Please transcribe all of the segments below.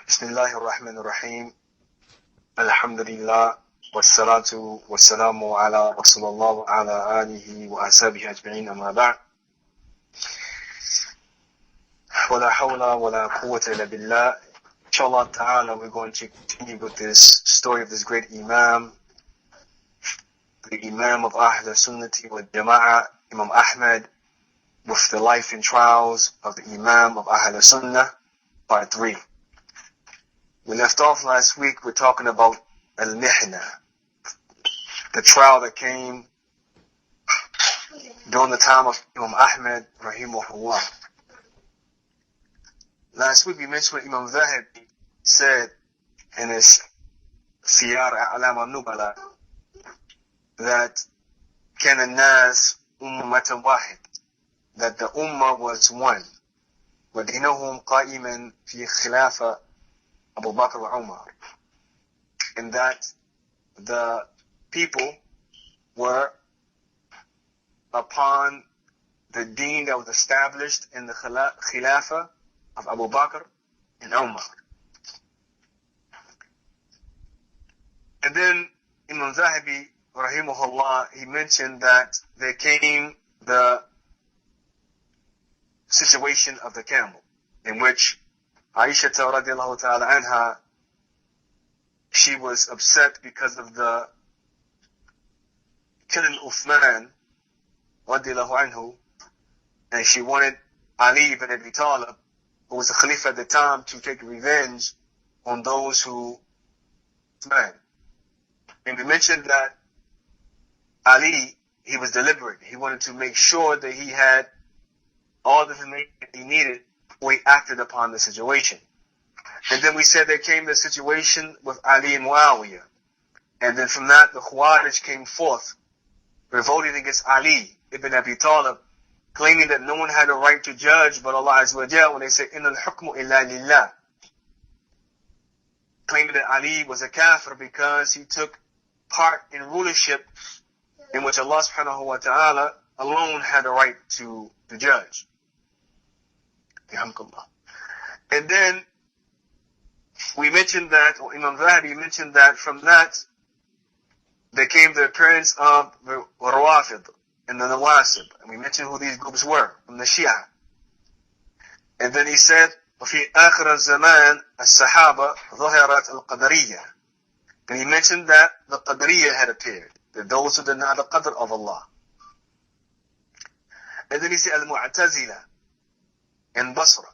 Bismillahir Rahmanir Rahim. Alhamdulillah. Wassalatu wassalamu ala Rasulullah wa ala alihi wa ashabihi ajma'in amma ba'd. Wa la hawla wa la quwwata illa billah. Inshallah ta'ala, we're going to continue with this story of this great Imam, the Imam of Ahl Sunnati wal Jama'ah, Imam Ahmad, with the life and trials of the Imam of Ahl Sunnah, part 3. We left off last week, we're talking about Al-Mihna, the trial that came during the time of Imam Ahmad, rahimahullah. Last week we mentioned what Imam Zahabi said in his Siyar A'lam al-Nubala, that كان الناس أمة واحد, that the Ummah was one, ودينهم قائما في خلافة Abu Bakr wa Umar, and that the people were upon the deen that was established in the Khilafah of Abu Bakr and Umar. And then Imam Zahabi, rahimahullah, he mentioned that there came the situation of the camel, in which Aisha radiallahu ta'ala anha, she was upset because of the killing Uthman radiallahu anhu, and she wanted Ali ibn Abi Talib, who was the Khalifa at the time, to take revenge on those who Uthman. And we mentioned that Ali, he was deliberate. He wanted to make sure that he had all the information he needed before he acted upon the situation. And then we said there came the situation with Ali and Muawiyah. And then from that, the Khawarij came forth, revolting against Ali ibn Abi Talib, claiming that no one had a right to judge but Allah Azza wa Jalla, when they said, إِنَّ الْحُكْمُ إِلَّا لِلَّهِ, claiming that Ali was a kafir because he took part in rulership in which Allah subhanahu wa ta'ala alone had a right to judge. And then we mentioned that, or Imam Zahabi mentioned that from that there came the appearance of the Rawafid and the Nawasib. And we mentioned who these groups were, from the Shia. And then he said, وفي آخر الزمان الصحابة ظهرت القدرية. And he mentioned that the Qadariyya had appeared, that those who deny the Qadr of Allah. And then he said Al-Mu'tazila in Basra.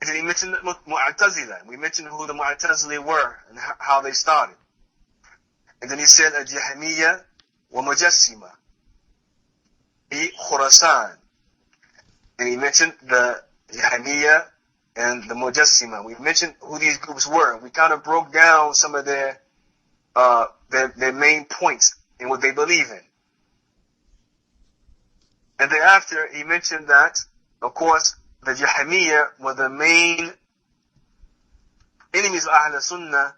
And then he mentioned the Mu'tazila. We mentioned who the Mu'tazili were and how they started. And then he said Al-Jahmiyya wa Mujassima in Khurasan. And he mentioned the Jahmiyya and the Mujassima. We mentioned who these groups were. We kind of broke down some of their main points in what they believe in. And thereafter, he mentioned that, of course, the Jahmiyya were the main enemies of Ahl Sunnah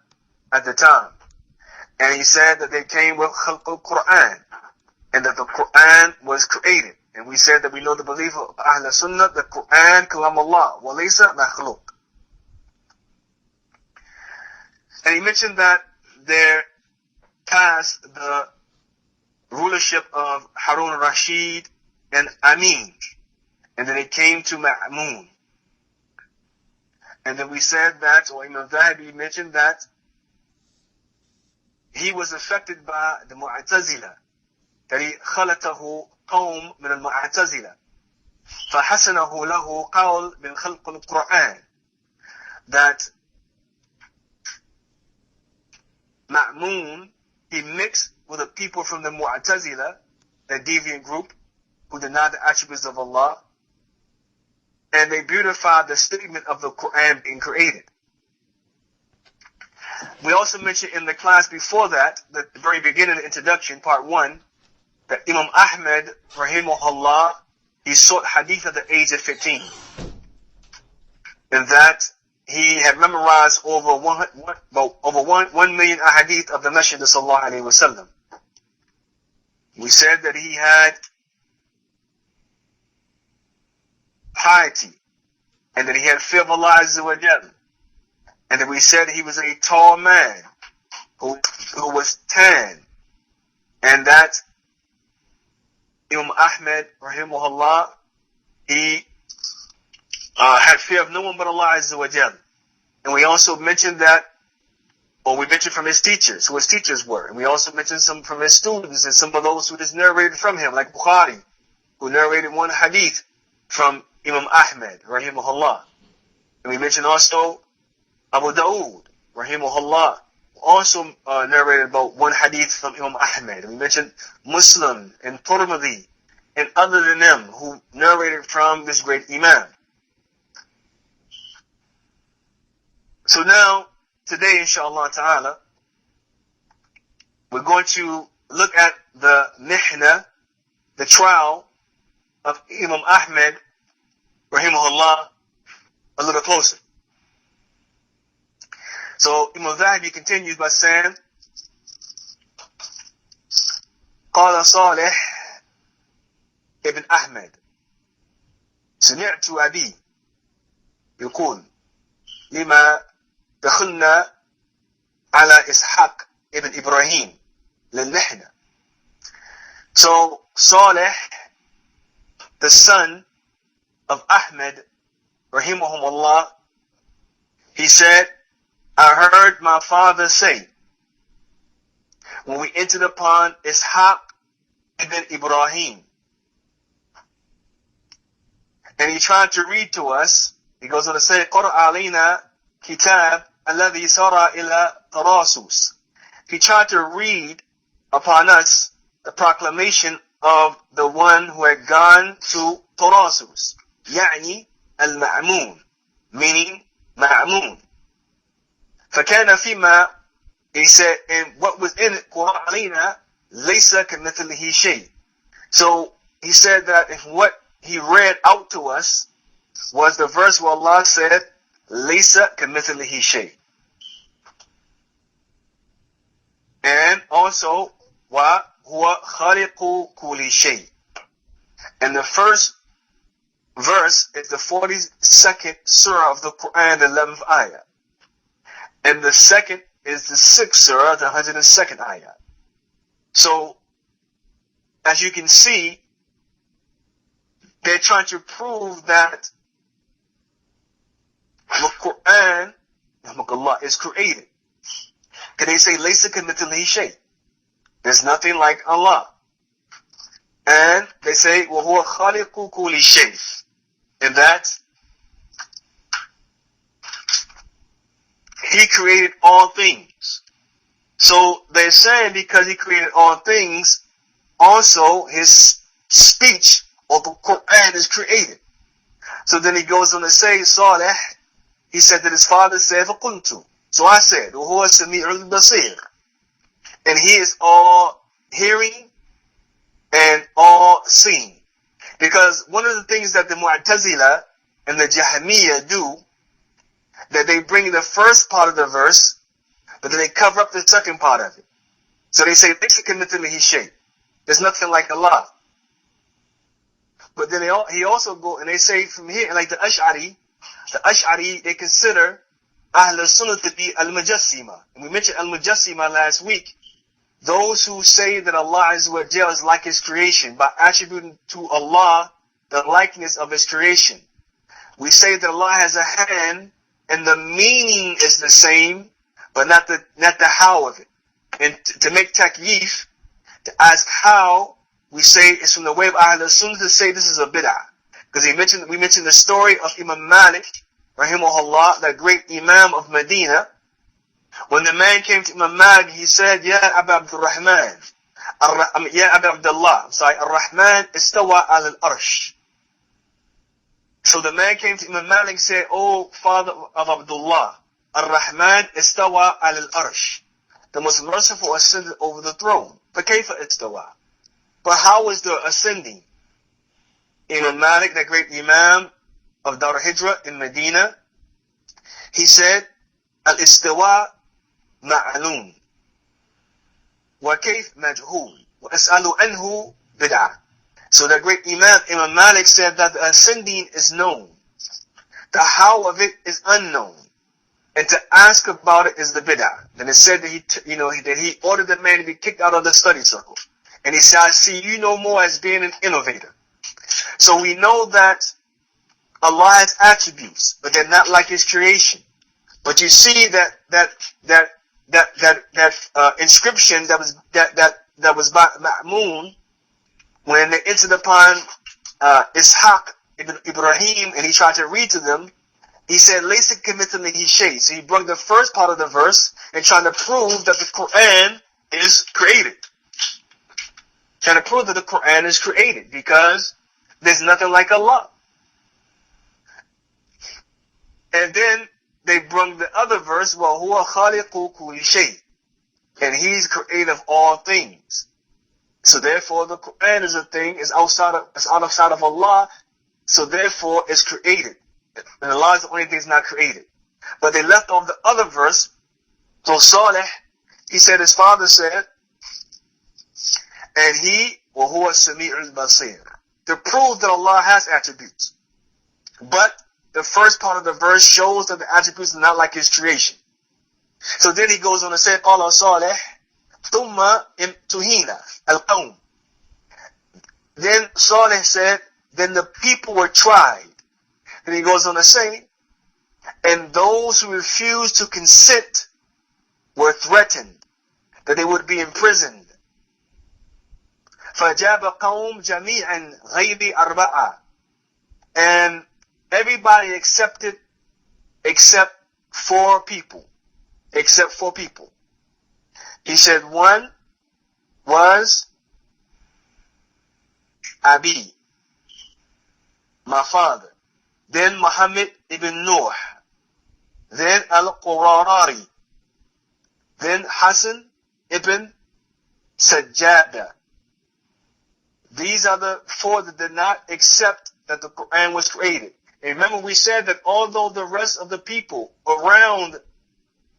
at the time. And he said that they came with Khalq al-Quran, and that the Quran was created. And we said that we know the belief of Ahl Sunnah, the Quran, Kalam Allah, wa laysa makhluq. And he mentioned that there passed the rulership of Harun al-Rashid and Amin. And then it came to Ma'mun. And then we said that, or Imam Zahabi mentioned that he was affected by the Mu'tazila, that he خلطه قوم من المعتزلة فحسنه له قول من خلق القرآن, that Ma'mun, he mixed with the people from the Mu'tazila, the deviant group who deny the attributes of Allah, and they beautified the statement of the Quran being created. We also mentioned in the class before that, the very beginning of the introduction, part 1, that Imam Ahmad, rahimahullah, he sought hadith at the age of 15. And that he had memorized over 1 million ahadith of the Messenger sallallahu alayhi wa sallam. We said that he had piety and that he had fear of Allah Azza wa Jalla, and that we said he was a tall man who was tan, and that Imam Ahmad, rahimahullah, he had fear of no one but Allah Azza wa Jalla. And we also mentioned that, or we mentioned from his teachers, who his teachers were. And we also mentioned some from his students and some of those who just narrated from him, like Bukhari, who narrated one hadith from Imam Ahmad, rahimahullah. And we mentioned also Abu Dawood, rahimahullah, also narrated about one hadith from Imam Ahmad. And we mentioned Muslim and Tirmidhi and other than them who narrated from this great Imam. So now, today, inshallah ta'ala, we're going to look at the mihna, the trial of Imam Ahmad, rahimahullah, a little closer. So Imam Zahabi continues by saying, قال صالح ابن أحمد سمعت أبي يقول لما دخلنا على إسحاق ابن إبراهيم للمحنة. So Salih, the son of Ahmad, rahimahumullah, he said, I heard my father say, when we entered upon Ishaq ibn Ibrahim, and he tried to read to us, he goes on to say, قرأ علينا كتاب الذي سار إلى طراسوس. He tried to read upon us the proclamation of the one who had gone to Tarasus, يعني المأمون, meaning Ma'mun. فكان فيما, he said, and what was in it, قرأ علينا ليس كمثله شيء. So he said that if what he read out to us was the verse where Allah said, ليس كمثله شيء. And also, وهو خالق كل شيء. And the first verse is the 42nd surah of the Quran, the 11th ayah. And the second is the 6th surah, the 102nd ayah. So, as you can see, they're trying to prove that the Quran, Allah, is created. Can they say, لَيْسَ كَمِثْلِهِ شَيْءٍ? There's nothing like Allah. And they say, وَهُوَ خَالِقُ كُلِّ شَيْءٍ. And that He created all things. So they're saying because He created all things, also His speech or the Quran is created. So then he goes on to say, Salih, he said that his father said, فَقُلْتُ. So I said, وَهُوَ السَّمِيعُ الْبَصِيرُ. And He is all hearing and all seeing. Because one of the things that the Mu'tazila and the Jahmiyyah do, that they bring the first part of the verse, but then they cover up the second part of it. So they say, there's nothing like Allah. But then he also go, and they say from here, like the Ash'ari, they consider Ahl Sunnah to be Al-Mujassima. And we mentioned Al-Mujassima last week. Those who say that Allah is like His creation by attributing to Allah the likeness of His creation. We say that Allah has a hand and the meaning is the same, but not the how of it. And to make takyif, to ask how, we say it's from the way of Ahl Sunnah to say this is a bid'ah. Because we mentioned the story of Imam Malik, rahimahullah, the great Imam of Medina. When the man came to Imam Malik, he said, Ya Abu Abdurrahman, Ya Abu Abdullah, Ar-Rahman istawa al-arsh. So the man came to Imam Malik and said, O father of Abdullah, Ar-Rahman istawa al-arsh. The most merciful ascended over the throne. فَكَيْفَ istawa? But how was the ascending? Imam Malik, the great Imam of Dar Hijrah in Medina, he said, Al-istiwa ma'alum. Wa kayf majhul. Wa as'alu anhu bid'ah. So the great Imam Malik said that the ascending is known. The how of it is unknown. And to ask about it is the bid'ah. And it said that he ordered the man to be kicked out of the study circle. And he said, I see you no more as being an innovator. So we know that Allah has attributes, but they're not like His creation. But you see that inscription that was by Ma'mun, when they entered upon Ishaq ibn Ibrahim, and he tried to read to them, he said, "Laysa kamithlihi shay." So he brought the first part of the verse and trying to prove that the Quran is created. Trying to prove that the Quran is created because there's nothing like Allah. And then they brought the other verse, وَهُوَ خَالِقُ كُلِّ شَيْءٍ, and He's creator of all things. So therefore, the Quran is a thing, is outside of Allah. So therefore, it's created. And Allah is the only thing that's not created. But they left off the other verse. So Saleh, he said, his father said, and he, وَهُوَ السَّمِيعُ الْبَصِيرُ, to prove that Allah has attributes. But the first part of the verse shows that the attributes are not like His creation. So then he goes on to say, قَالَ صَالِحٌ ثُمَّ امْتُهِينَ الْقَوْمِ. Then Saleh said, then the people were tried. And he goes on to say, and those who refused to consent were threatened that they would be imprisoned. فَجَابَ قَوْمٌ جَمِيعًا غَيْرِ أَرْبَعَةٍ. And everybody accepted except four people. Except four people. He said one was Abi, my father. Then Muhammad ibn Nuh. Then Al-Qurarari. Then Hassan ibn Sajjada. These are the four that did not accept that the Quran was created. And remember we said that although the rest of the people around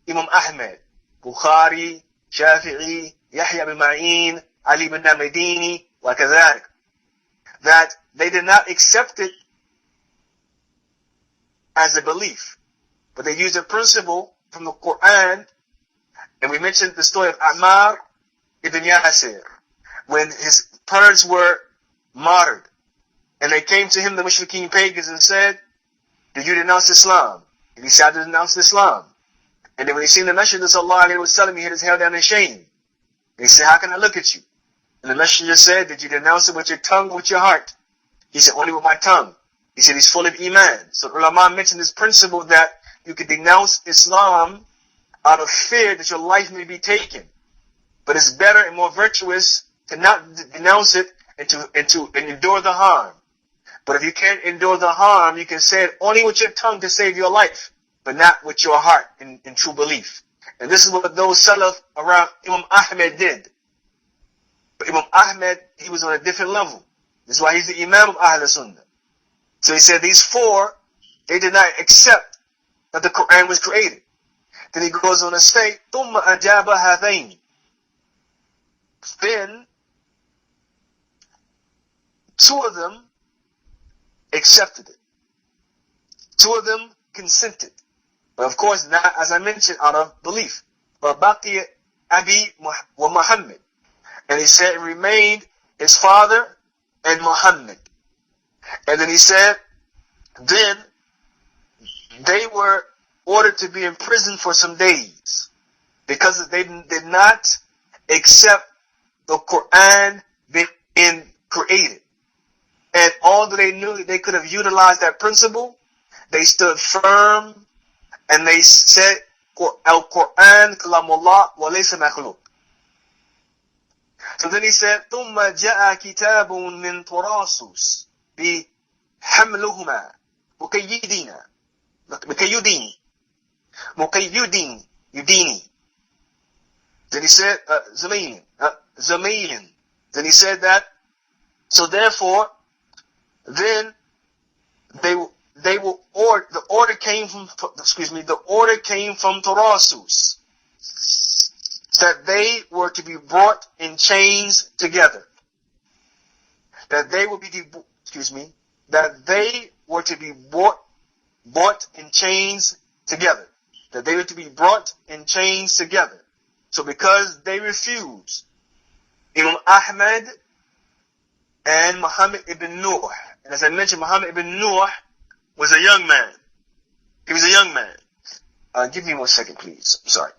Imam Ahmad, Bukhari, Shafi'i, Yahya bin Ma'in, Ali bin Madini, وكذلك, that they did not accept it as a belief, but they used a principle from the Quran. And we mentioned the story of Ammar ibn Yasir, when his parents were martyred, and they came to him, the Mushrikeen pagans, and said, did you denounce Islam? And he said, I denounced Islam. And then when he seen the Messenger sallallahu alaihi wasallam, he had his head down in shame. And he said, how can I look at you? And the Messenger said, did you denounce it with your tongue or with your heart? He said, only with my tongue. He said, he's full of Iman. So ulama mentioned this principle that you could denounce Islam out of fear that your life may be taken. But it's better and more virtuous to not denounce it and to endure the harm. But if you can't endure the harm, you can say it only with your tongue to save your life, but not with your heart in true belief. And this is what those Salaf around Imam Ahmad did. But Imam Ahmad, he was on a different level. This is why he's the Imam of Ahl Sunnah. So he said these four, they did not accept that the Quran was created. Then he goes on to say, ثُمَّ أَجَابَ هَذَيْنِ. Then, two of them accepted it. Two of them consented. But of course, not, as I mentioned, out of belief. وَبَقِيَ Abi wa Muhammad. And he said, it remained his father and Muhammad. And then he said, then they were ordered to be in prison for some days because they did not accept the Quran being created. And although they knew that they could have utilized that principle, they stood firm and they said, Al-Quran kalamullah wa laysa makhluq. So then he said, ثُمَّ جَاءَ كِتَابٌ مِّن طُرَاسُسٍ بِحَمْلُهُمَا مُقَيِّدِينِ. Then he said, Zamayin. Then he said that, so therefore, then the order came from Tarasus, that they were to be brought in chains together. That they were to be brought brought in chains together. That they were to be brought in chains together. So because they refused, Imam Ahmad and Muhammad ibn Nuh, and as I mentioned, Muhammad ibn Nuh was a young man. He was a young man. Give me 1 second, please. I'm sorry.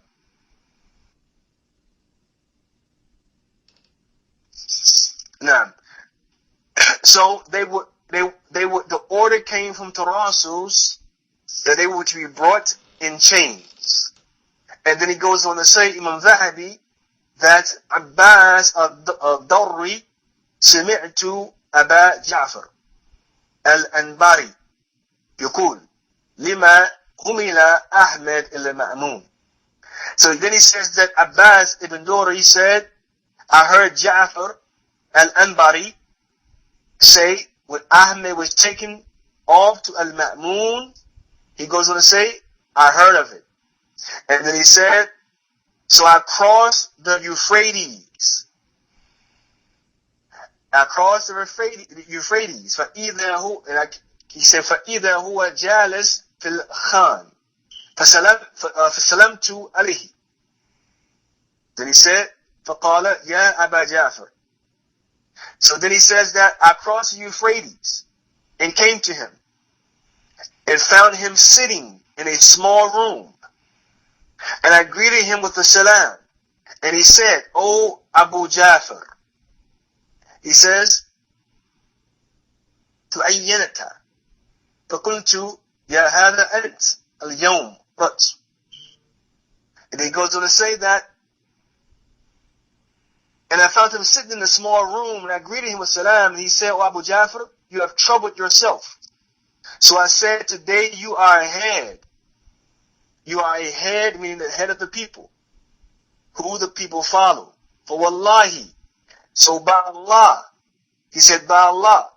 Now, so the order came from Tarasus that they were to be brought in chains. And then he goes on to say, Imam Zahabi, that Abbas al-Darri سمعت أبا جعفر الأنباري يقول لما حمل أحمد إلى مأمون. So then he says that Abbas ibn Dori said, I heard Ja'far al-Anbari say, when Ahmed was taken off to al-Ma'mun, he goes on to say, I heard of it. And then he said, so I crossed the Euphrates. I crossed the Euphrates. فإذا هو, he said, فإذا هو جالس في الخان. فسلمت عليه. Then he said, فقال يا أبا جعفر. So then he says that I crossed the Euphrates and came to him and found him sitting in a small room. And I greeted him with a salam. And he said, O Abu Ja'far. He says, تُعَيَّنَتَ فَقُلْتُ يَا هَذَا أَنْتَ الْيَوْمِ رَأْسُ. And he goes on to say that, and I found him sitting in a small room, and I greeted him with salam, and he said, O Abu Ja'far, you have troubled yourself. So I said, today you are a head. You are a head, meaning the head of the people, who the people follow. For wallahi, so by Allah, he said, by Allah,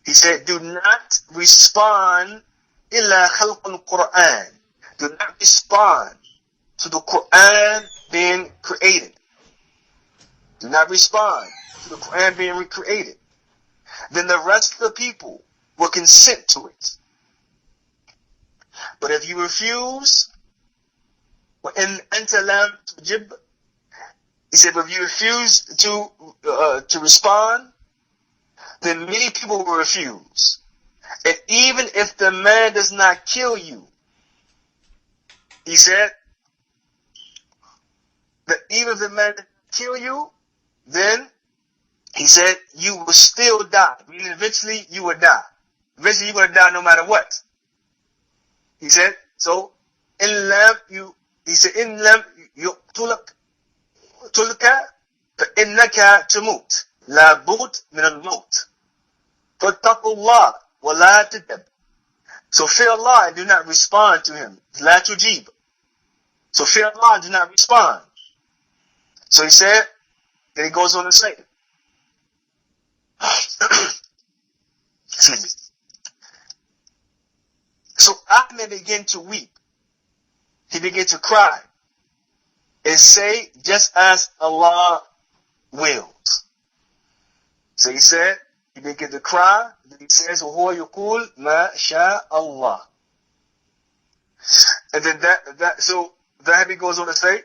he said, do not respond illa khalq al-Quran. Do not respond to the Quran being created. Do not respond to the Quran being recreated. Then the rest of the people will consent to it. But if you refuse, وَإِنْ أَنْتَ لَمْ تُجِبْ, he said, if you refuse to respond, then many people will refuse. And even if the man does not kill you, he said, that even if the man does not kill you, then he said, you will still die. Meaning eventually you will die. Eventually you're going to die no matter what. He said, so, in lam yuqtulka fa innaka tamut. La bud min al-maut. Fattaqullah wa la tadab. So fear Allah and do not respond to him. La tujib. So fear Allah and do not respond. So he said, then he goes on to say, excuse me. So Ahmed began to weep. He began to cry and say, just as Allah wills. So he said, he began to cry, and he says, وَهُوَ يُقُولُ مَا شَاءَ اللَّهُ. And then so Zahabi goes on to say,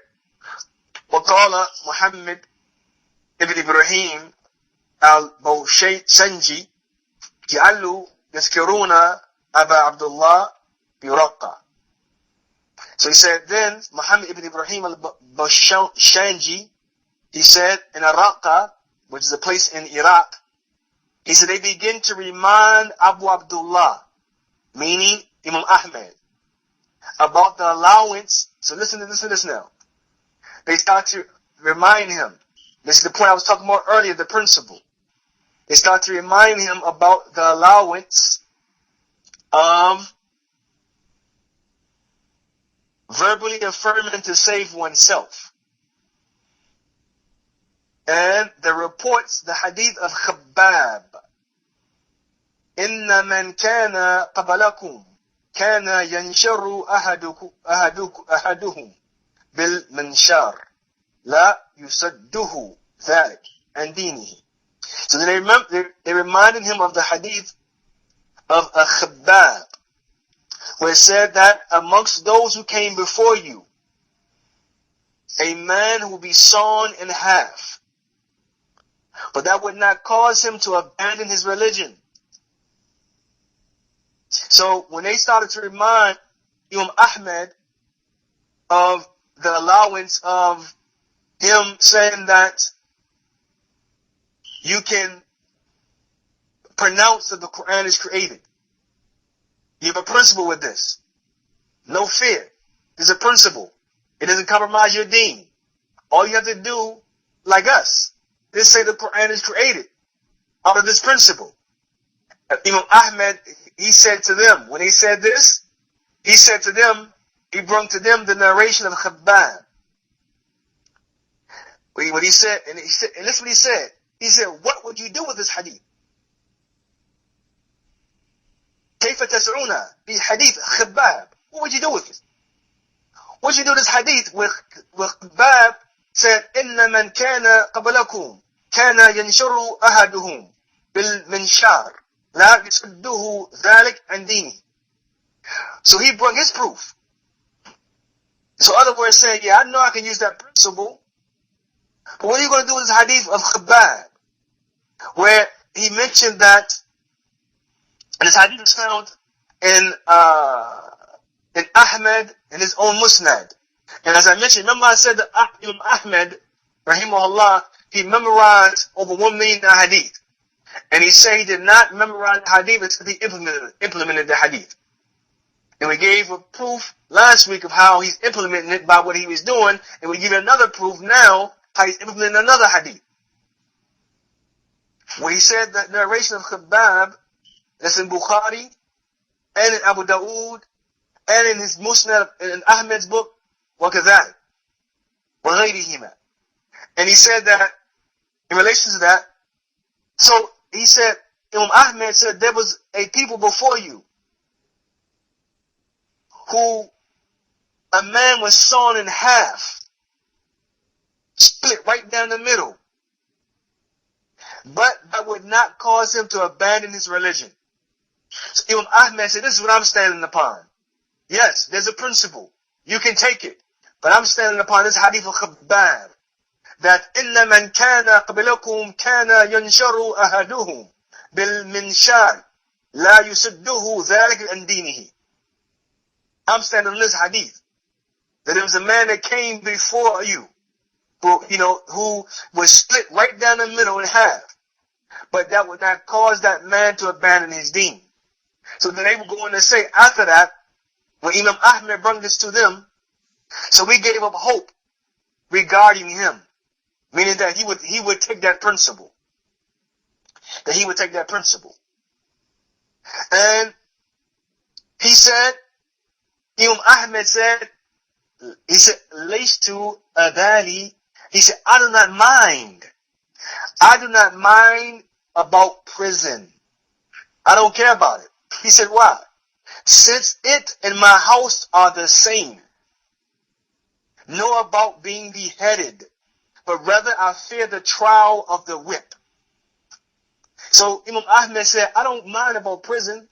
وقال محمد ابن إبراهيم البوشيشنجي جعلوا يذكرون أبا عبد الله برقة. So he said, then Muhammad ibn Ibrahim al-Bawshanji, he said, in Raqqa, which is a place in Iraq, he said, they begin to remind Abu Abdullah, meaning Imam Ahmad, about the allowance. So listen to this now. They start to remind him. This is the point I was talking about earlier, the principle. They start to remind him about the allowance of verbally affirming to save oneself. And the reports, the hadith of Khabbab, إِنَّ مَنْ كَانَ قَبَلَكُمْ كَانَ يَنْشَرُ أَحَدُهُمْ بِالْمَنْشَارِ لَا يُسَدُّهُ ذَلِكَ عَنْ دِينِهِ. So they reminded him of the hadith of a Khabbab, where it said that amongst those who came before you, a man who will be sawn in half. But that would not cause him to abandon his religion. So when they started to remind Imam Ahmad of the allowance of him saying that you can pronounce that the Quran is created. You have a principle with this. No fear. There's a principle. It doesn't compromise your deen. All you have to do, like us, is say the Quran is created out of this principle. Imam Ahmad, he said to them, when he said this, he said to them, he brought to them the narration of Khabbab. What he said, and listen what he said. He said, what would you do with this hadith? كيف تسعون بحديث خباب? What would you do with it? What would you do with this hadith where Khabbab said, إن من كان قبلكم كان ينشر أحدهم بالمنشار لا يصده ذلك عن دينه. So he brought his proof. So other words saying, yeah, I know I can use that principle, but what are you going to do with this hadith of Khabbab? Where he mentioned that, and this hadith is found in Ahmad in his own Musnad. And as I mentioned, remember I said that Imam Ahmad, rahimahullah, he memorized over 1 million hadith. And he said he did not memorize the hadith until he implemented the hadith. And we gave a proof last week of how he's implementing it by what he was doing, and we give another proof now how he's implementing another hadith. Where he said that narration of Khabbab, that's in Bukhari, and in Abu Dawood, and in his Musnad, in Ahmad's book, وَكَذَلِكَ وَغَيْرِهِمَا. And he said that, in relation to that, so he said, Imam Ahmad said, there was a people before you, who a man was sawn in half, split right down the middle. But that would not cause him to abandon his religion. So Imam Ahmad said, this is what I'm standing upon. Yes, there's a principle. You can take it. But I'm standing upon this hadith of Khabbab, that إِنَّ مَنْ كَانَ قَبْلَكُمْ كَانَ يَنْشَرُ أَحَدُهُم بِالْمِنْشَارِ لَا يُسُدُّهُ ذَلِكَ عَنْ دِينِهِ. I'm standing on this hadith, that there was a man that came before you, who was split right down the middle in half, but that would not cause that man to abandon his deen. So then they were going to say after that, when Imam Ahmad brought this to them, so we gave up hope regarding him, meaning that he would take that principle, and he said, Imam Ahmad said, he said, Laystu adali. He said, I do not mind about prison. I don't care about it. He said, why? Since it and my house are the same. Know about being beheaded, but rather I fear the trial of the whip. So Imam Ahmad said, I don't mind about prison.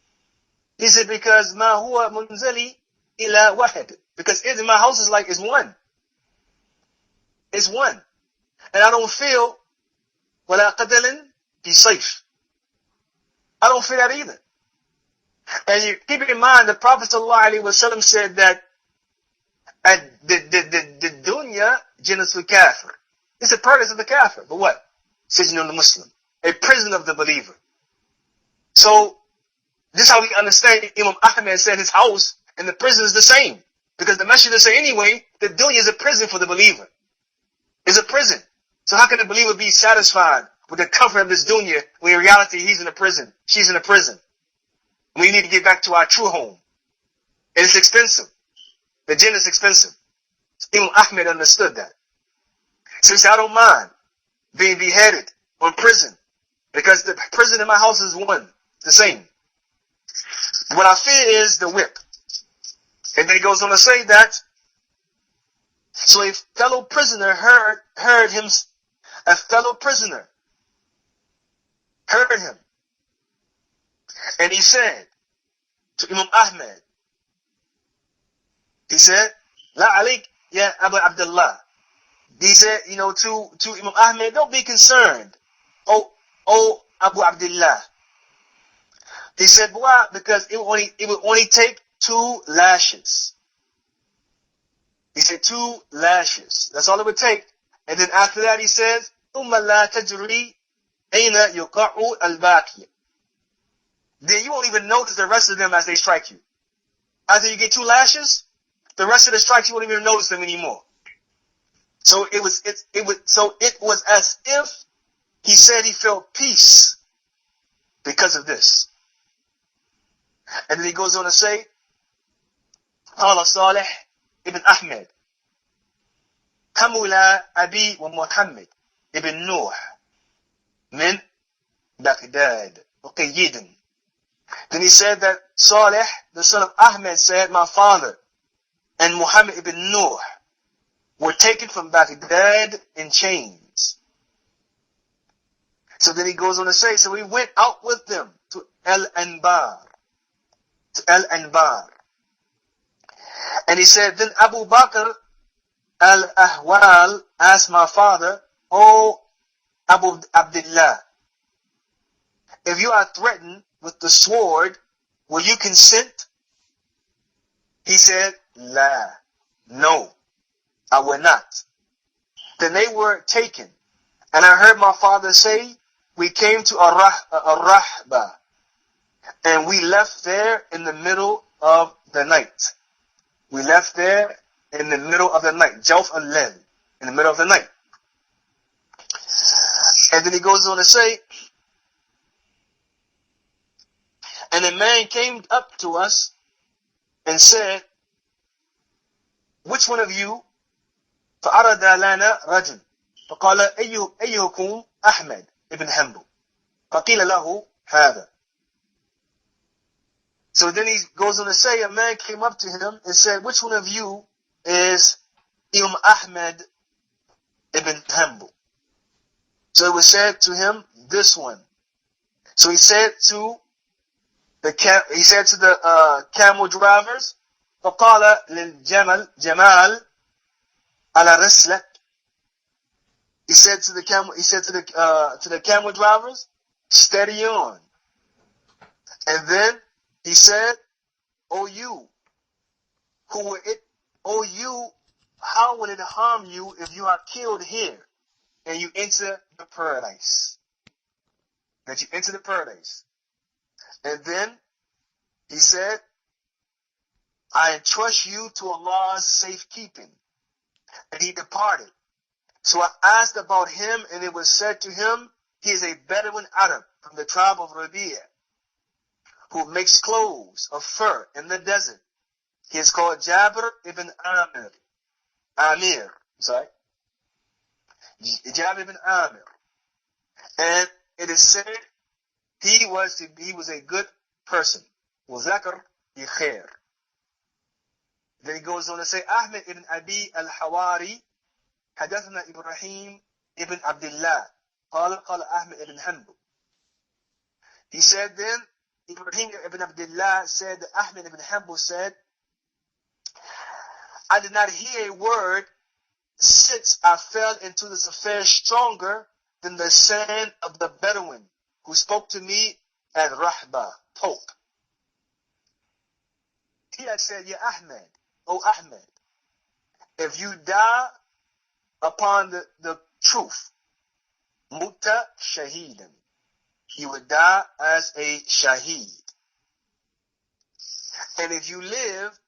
He said, because ma huwa munzali ila wahid. Because it in my house is one. It's one. And I don't feel wala qadalin bi sayf. I don't feel that either. And you keep in mind, the Prophet ﷺ said that the dunya jinnatul kafir. It's a paradise of the kafir. But what? Sijnun of the Muslim. A prison of the believer. So, this is how we understand Imam Ahmad said his house and the prison is the same. Because the Messenger said anyway, the dunya is a prison for the believer. It's a prison. So how can the believer be satisfied with the comfort of this dunya when in reality he's in a prison, she's in a prison? We need to get back to our true home. And it's expensive. The jinn is expensive. So Imam Ahmad understood that. So he said, I don't mind being beheaded or in prison, because the prison in my house is one, the same. What I fear is the whip. And then he goes on to say that, so a fellow prisoner heard him, and he said to Imam Ahmad, said, La alik ya Abu Abdullah. He said, to Imam Ahmad, don't be concerned. Oh Abu Abdullah. He said, why? Because it would only take 2 lashes. He said 2 lashes. That's all it would take. And then after that he says, ثُمَّ لَا تَجْرِي أَيْنَ يُقَعُ الْبَاقِيَ. Then you won't even notice the rest of them as they strike you. After you get 2 lashes, the rest of the strikes you won't even notice them anymore. So it was as if he said he felt peace because of this. And then he goes on to say, قال صالح ابن أحمد حمل أبي ومحمد ابن نوح من بغداد وقيدا. Then he said that Salih, the son of Ahmed, said, my father and Muhammad ibn Nuh were taken from Baghdad in chains. So then he goes on to say, so we went out with them to Al-Anbar. And he said, then Abu Bakr al-Ahwal asked my father, O Abu Abdullah, if you are threatened with the sword, will you consent? He said, La, no, I will not. Then they were taken, and I heard my father say, we came to Ar-Rahba, and we left there in the middle of the night. We left there in the middle of the night. Jawf al-Layl, in the middle of the night. And then he goes on to say, and a man came up to us and said, which one of you, فَأَرَدَ لَنَا رَجُلٌ فَقَالَ أَيُّكُمْ أَحْمَدْ ibn Hanbal فَقِيلَ لَهُ هَذَا. So then he goes on to say, a man came up to him and said, which one of you is Imam Ahmad ibn Hanbal? So it was said to him, this one. So he said to the camel drivers, فقال للجمل جمال على رسلك. He said to the camel drivers, steady on. And then he said, O you, how will it harm you if you are killed here and you enter the paradise? That you enter the paradise. And then he said, I entrust you to Allah's safekeeping. And he departed. So I asked about him, and it was said to him, he is a Bedouin Arab from the tribe of Rabi'a, who makes clothes of fur in the desert. He is called Jabir ibn Amir. Sorry. Jabir ibn Amir. And it is said he was a good person. وَذَكَرْ بِخَيْرٍ. Then he goes on to say, Ahmed ibn Abi al-Hawari حدثنا إبراهيم ibn Abdullah قال Ahmed ibn Hanbal. He said then, Ibrahim ibn Abdullah said that Ahmed ibn Hanbal said, I did not hear a word since I fell into this affair stronger than the sand of the Bedouin who spoke to me at Rahba, Polk. He had said, Ya Ahmed, O Ahmed, if you die upon the truth, mutta shaheedan, you would die as a shaheed. And if you live,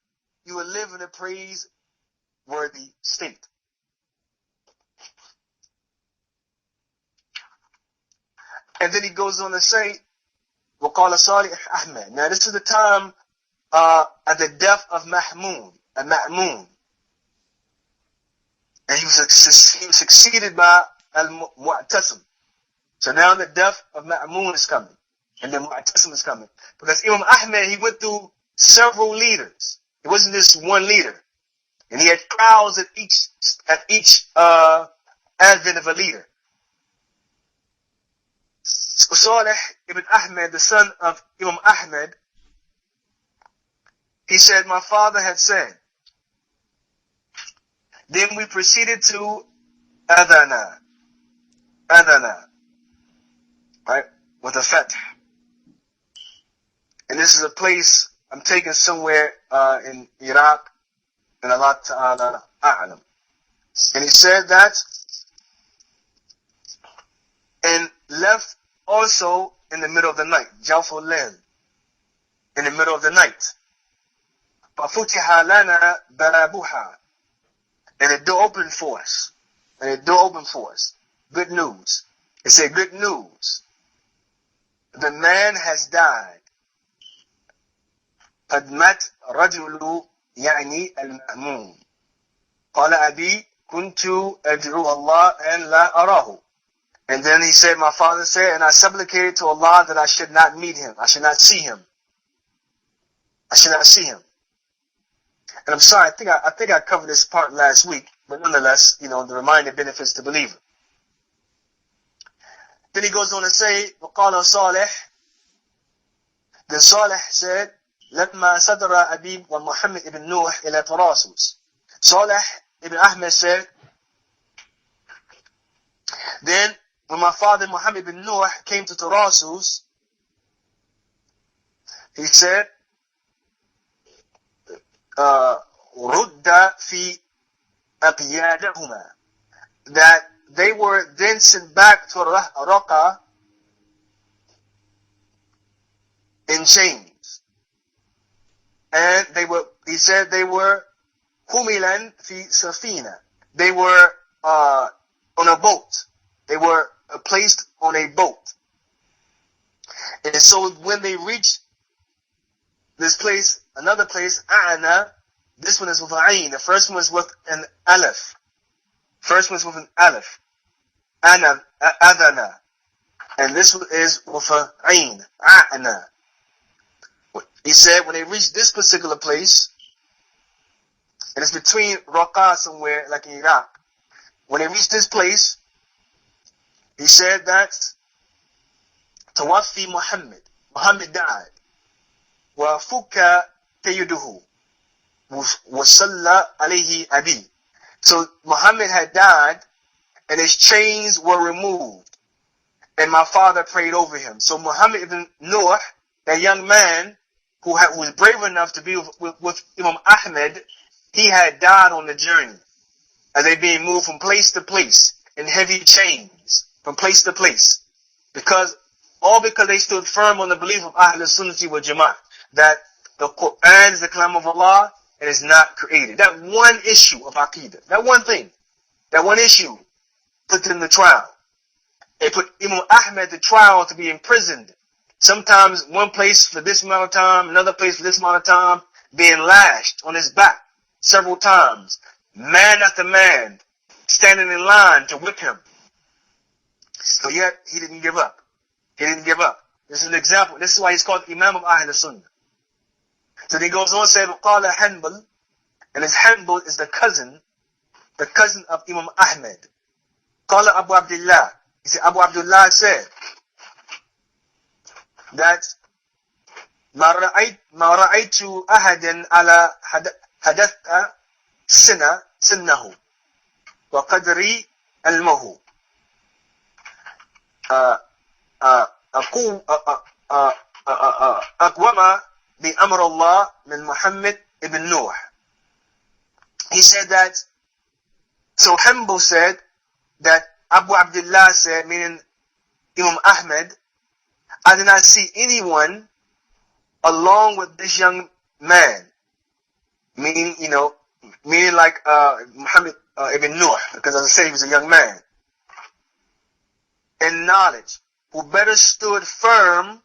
you will live in a praiseworthy state. And then he goes on to say, وَقَالَ صَالِحْ Ahmed. Now this is the time at the death of Ma'mun. And he was succeeded by Al-Mu'tasim. So now the death of Ma'mun is coming. And then Mu'tasim is coming. Because Imam Ahmed, he went through several leaders. It wasn't just one leader. And he had crowds at each advent of a leader. So Salih ibn Ahmed, the son of Imam Ahmed, he said, my father had said, Then we proceeded to Adana. Adana. Right? With a fath. And this is a place I'm taking somewhere in Iraq, and Allah Ta'ala A'lam. And he said that, and left also in the middle of the night, Jawful Layl, in the middle of the night. فَفُتِحَ لَنَا بَابُهَا, and the door opened for us. And the door opened for us. Good news. It said, good news. The man has died. قد مات رجل يعني المأمون. قال أبي كنت أدعو الله أن لا أراه. And then he said, my father said, and I supplicated to Allah that I should not meet him. I should not see him. I should not see him. And I'm sorry, I think I covered this part last week, but nonetheless, the reminder benefits the believer. Then he goes on to say, وقال صالح. Then Salih said, لما صدر أبي ومحمد ibn Nuh إلى طراسوس. Salih ibn Ahmad said, then when my father Muhammad ibn Nuh came to Tarasus, he said, رُدَّ فِي أَقْيَادَهُمَا, that they were then sent back to Raqqa in chains. And he said they were humilan fi safina. They were on a boat. They were placed on a boat. And so when they reached this place, another place, A'ana, this one is with an Ain. The first one was with an Aleph. First one is with an Aleph. Adana. And this one is with an Ain. A'ana. He said when they reached this particular place, and it's between Raqqa somewhere, like in Iraq. When they reached this place, he said that Tawafi Muhammad. Muhammad died. Wa fuka tayuduhu. Wasalla alayhi abi. So Muhammad had died, and his chains were removed. And my father prayed over him. So Muhammad ibn Nuh, that young man who was brave enough to be with Imam Ahmad, he had died on the journey as they being moved from place to place in heavy chains, from place to place. Because they stood firm on the belief of Ahl Sunnah wal Jama'ah, that the Quran is the Kalam of Allah and is not created. That one issue of Aqidah, that one thing, that one issue put them to trial. It put Imam Ahmad to trial to be imprisoned. Sometimes one place for this amount of time, another place for this amount of time, being lashed on his back several times. Man after man standing in line to whip him. So yet he didn't give up. He didn't give up. This is an example. This is why he's called Imam of Ahl Sunnah. So he goes on and says, وقال Hanbal, and his Hanbal is the cousin of Imam Ahmad. قال Abu Abdullah. He said, Abu Abdullah said that ما رأيت أحدا على حدث سنه وقدري علمه أقوم بأمر الله من Muhammad ibn Nuh. He said that, so Hanbal said that Abu Abdullah said, meaning Imam Ahmad, I did not see anyone along with this young man, meaning like Muhammad ibn Nuh, because as I said, he was a young man, in knowledge, who better stood firm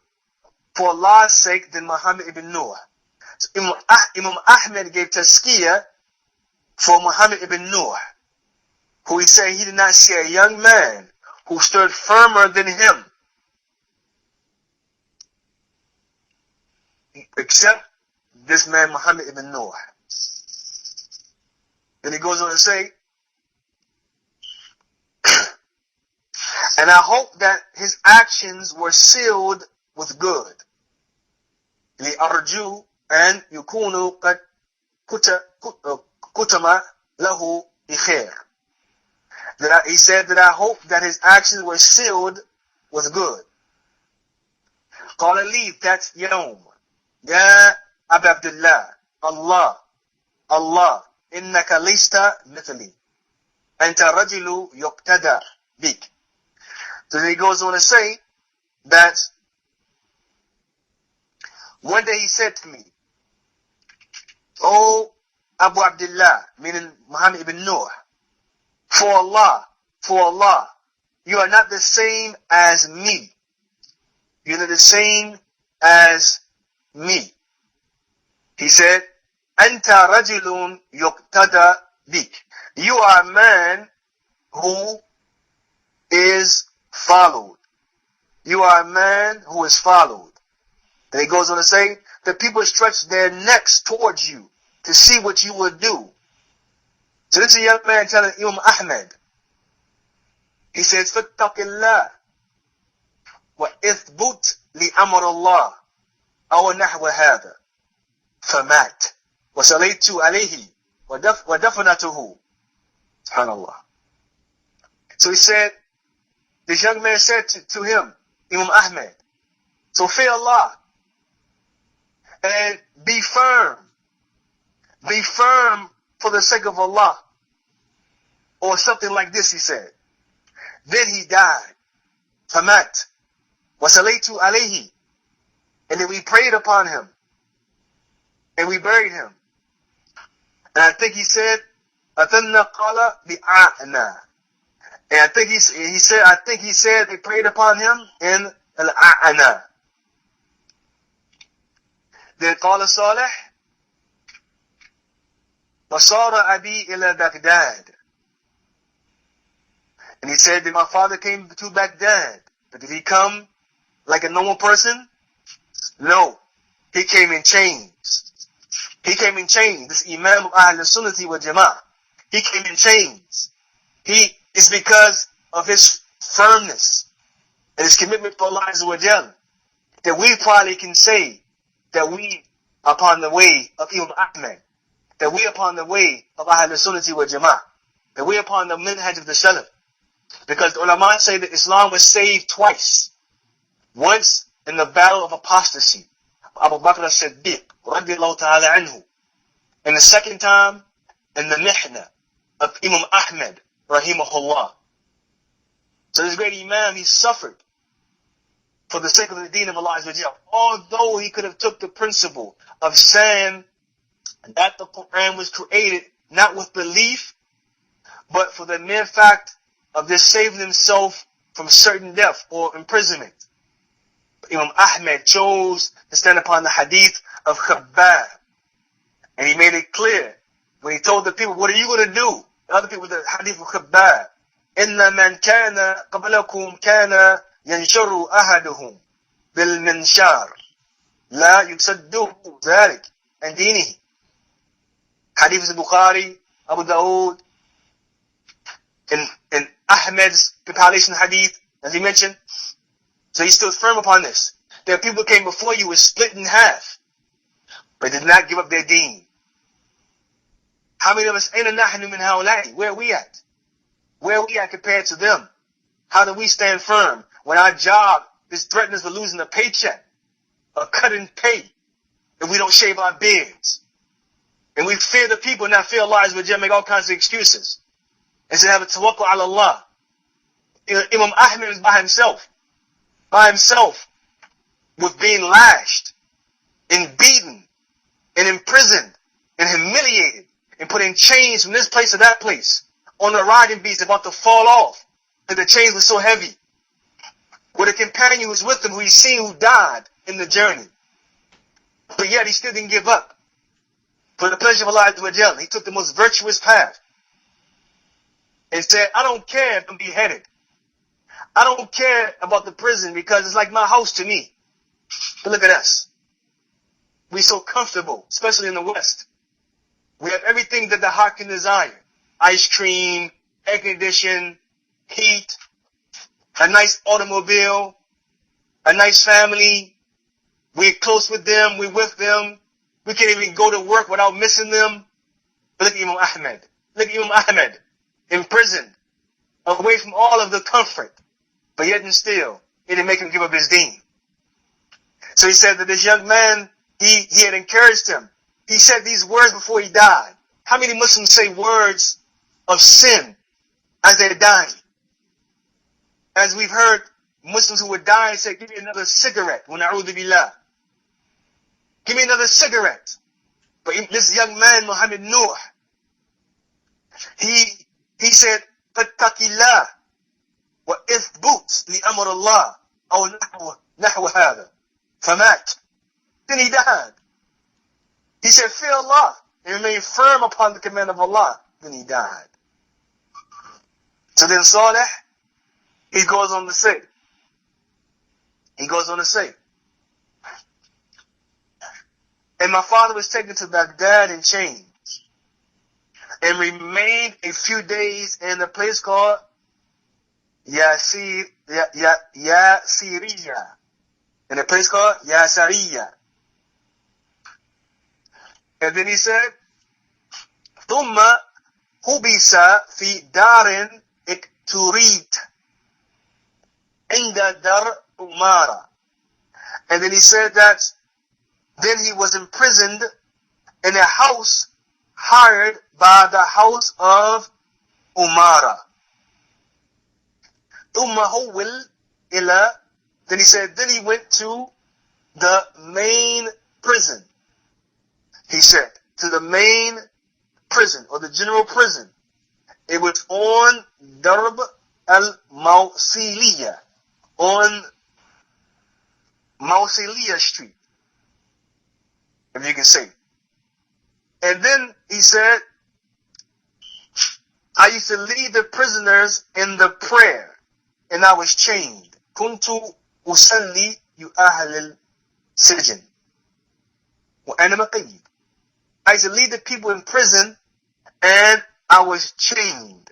for Allah's sake than Muhammad ibn Nuh. So Imam Ahmad gave tazkiyah for Muhammad ibn Nuh, who he said he did not see a young man who stood firmer than him, except this man Muhammad ibn Nuh. Then he goes on to say, and I hope that his actions were sealed with good. لأرجو أن يكونوا قد كتم له بخير. He said that I hope that his actions were sealed with good. قال لي that يوم يا أبا عبد الله الله إنك لست مثلي أنت رجل يقتدى بك. So then he goes on to say that one day he said to me, "Oh Abu Abdullah," meaning Muhammad ibn Nuh, for Allah, you are not the same as me. You're not the same as me. He said, "Anta rajulun yuqtada bik." You are a man who is followed. You are a man who is followed. Then he goes on to say, the people stretch their necks towards you to see what you will do. So this is a young man telling Imam Ahmad. He says, فَاتَّقِ اللَّهِ وَإِثْبُتْ لِأَمْرِ اللَّهِ أو نحو هذا فمات وصليت عليه ودفنته. SubhanAllah. So he said, this young man said to him, Imam Ahmad, so fear Allah and be firm for the sake of Allah, or something like this, he said. Then he died. Famat wasalaytu alayhi, and then we prayed upon him and we buried him. And I think he said, Athanna qala bi'a'na. And I think he said they prayed upon him in al-a'na. Then qala Salih, wasara abi ila Baghdad. And he said that my father came to Baghdad. But did he come like a normal person? No. He came in chains. This Imam of Ahl Sunnati wa Jama'ah. He came in chains. It's because of his firmness and his commitment to Allah Azza wa Jal that we probably can say that we are upon the way of Imam Ahmad, that we are upon the way of Ahl Sunnati wa Jama'ah, that we are upon the minhaj of the Salaf. Because the ulama say that Islam was saved twice. Once in the battle of apostasy, Abu Bakr as-Siddiq, radiallahu ta'ala anhu. And the second time, in the mihna of Imam Ahmad, rahimahullah. So this great Imam, he suffered for the sake of the deen of Allah Azza wa Jalla. Although he could have took the principle of saying that the Quran was created not with belief, but for the mere fact of just saving himself from certain death or imprisonment. Imam Ahmad chose to stand upon the hadith of Khabbab. And he made it clear when he told the people, what are you going to do? The other people, the hadith of Khabbab. إِنَّ مَنْ كَانَ قَبْلَكُمْ كَانَ يَنْشَرُ أَحَدُهُمْ بِالْمِنْشَارِ لَا يُصَدُّهُ ذَلِكَ عَنْ دِينِهِ. Hadith of Bukhari, Abu Dawood, in Ahmad's compilation hadith, as he mentioned. So he stood firm upon this. There are people who came before you were split in half, but did not give up their deen. How many of us, أَيْنَ نَحْنُ مِنْ هَؤُلَاءِ? Where are we at? Where are we at compared to them? How do we stand firm when our job is threatening us with losing a paycheck, a cut in pay, if we don't shave our beards? And we fear the people, not fear Allah Azza wa Jalla, make all kinds of excuses. Instead have a tawakkul ala Allah. Imam Ahmad was by himself, with being lashed, and beaten, and imprisoned, and humiliated, and put in chains from this place to that place, on the riding beast about to fall off, and the chains were so heavy. With a companion who was with him, who he seen who died in the journey. But yet he still didn't give up. For the pleasure of Allah Azza wa Jalla, he took the most virtuous path. And said, I don't care if I'm beheaded. I don't care about the prison because it's like my house to me. But look at us. We're so comfortable, especially in the West. We have everything that the heart can desire. Ice cream, air conditioning, heat, a nice automobile, a nice family. We're close with them. We're with them. We can't even go to work without missing them. But look at Imam Ahmad. Look at Imam Ahmad, imprisoned, away from all of the comfort, but yet and still, it didn't make him give up his deen. So he said that this young man, he had encouraged him. He said these words before he died. How many Muslims say words of sin as they're dying? As we've heard Muslims who would die say, give me another cigarette. وَنَعُوذُ بِاللَّهِ. Give me another cigarette. But this young man, Muhammad Nuh, he said, فَاتَّقِ اللَّهِ وَإِثْبُتْ لِأَمْرِ اللَّهِ أو نحو هذا. فَمَات. Then he died. He said, fear Allah and remain firm upon the command of Allah. Then he died. So then Saleh, he goes on to say, and my father was taken to Baghdad in chains and remained a few days in a place called Yasiriya. In a place called Yasariya. And then he said, ثم حبس في دار اكتريت عند دار أمارة. And then he said that then he was imprisoned in a house hired by the house of Umara. ثم حول إلى. Then he said, then he went to the main prison. He said, to the main prison, or the general prison. It was on Darb al-Mawsiliya, on Mawsiliya Street, if you can say. And then he said, I used to lead the prisoners in the prayer, and I was chained. Kuntu usalli yu'ahal al-sijn. وأنا مقيد. I used to lead the people in prison, and I was chained.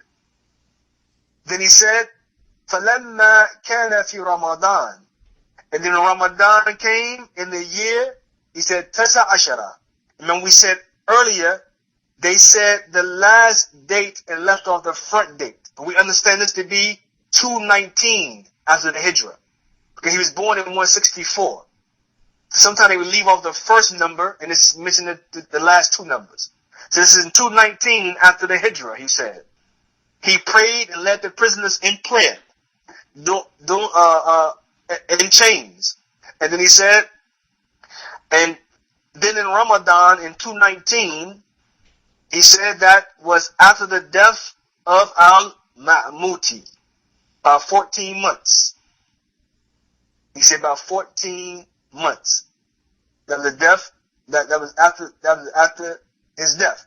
Then he said, فَلَمَّا كَانَ فِي رَمَضَانِ. And then Ramadan came in the year, he said, تَسَ عَشَرَ. And when we said earlier, they said the last date and left off the front date. But we understand this to be 219 after the Hijrah. Because he was born in 164. Sometimes they would leave off the first number and it's missing the last two numbers. So this is in 219 after the Hijrah, he said. He prayed and led the prisoners in prayer. In chains. And then he said, and then in Ramadan in 219, he said that was after the death of al-Ma'muti. About 14 months. He said about 14 months. That was the death, that was after his death.